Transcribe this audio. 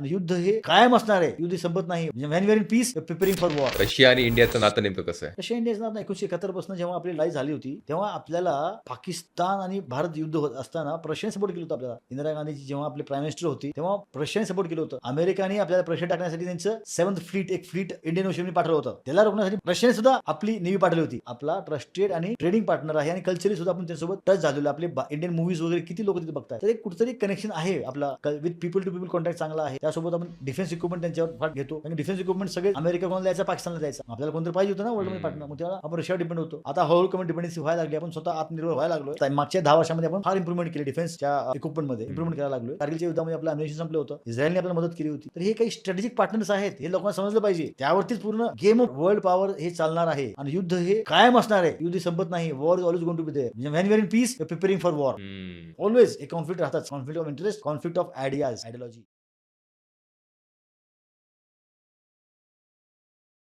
आणि युद्ध हे कायम असणार आहे, युद्ध संपत नाही. When we are in peace we are preparing for war. Russia आणि इंडियाचं नातं नेमकं कसं आहे? रशिया इंडियाचं नातं 1971 पासून जेव्हा आपली लढाई झाली होती तेव्हा आपल्याला पाकिस्तान आणि भारत युद्ध होत असताना रशियाने सपोर्ट केलं होतं आपल्याला. इंदिरा गांधीची जेव्हा आपली प्राईम मिनिस्टर होती तेव्हा रशियाने सपोर्ट केलं होतं. अमेरिकाने आपल्याला प्रेशर टाकण्यासाठी त्यांचं 7th फ्लीट एक फ्लीट इंडियन ओशनने पाठवलं होतं. त्याला रोखण्यासाठी रशियाने सुद्धा आपली नेव्ही पाठवली होती. आपला ट्रस्टेड आणि ट्रेडिंग पार्टनर आहे आणि कल्चरली सुद्धा आपण त्यांच्यासोबत टच झालेलो. आपले इंडियन मूव्हीज वगैरे किती लोक तिथे बघतात. तर एक कुठेतरी कनेक्शन आहे आपला with people to people contact चांगला आहे. त्यासोबत आपण डिफेन्स इक्विपमेंट त्यांच्यावर फार घेतो आणि डिफेन्स इक्विपमेंट सगळे अमेरिका कोणाला द्यायचा, पाकिस्तानला द्यायचा. आपल्याला कोणतरी पाहिजे होतं ना वर्ल्ड मध्ये पार्टनर. मग तेव्हा आपण रशियावर डिपेंड होतो. आता हळूहळू कमी डिपेंडन्सी व्हायला लागली. आपण स्वतः आत्मनिर्भर व्हायला लागलो. मागच्या 10 वर्षामध्ये आपण फार इम्प्रुव्हमेंट केली डिफेन्सच्या इक्विपमेंट मध्ये इम्प्रुव्हमेंट करायला लागलो. कारगिलच्या युद्धामध्ये आपलं अम्युनिशन संपलं होतं. इस्रायलने आपल्याला मदत केली होती. तर हे काही स्ट्रॅटेजिक पार्टनर्स आहेत, हे लोकांना समजलं पाहिजे. त्यावरतीच पूर्ण गेम ऑफ वर्ल्ड पॉवर हे चालणार आहे आणि युद्ध हे कायम असणार आहे, युद्ध संपत नाही. War is always going to be there. When we are in peace we are preparing for war. Always एक कॉन्फ्लिक्ट राहतात. Conflict of interest, conflict of ideas, ideology.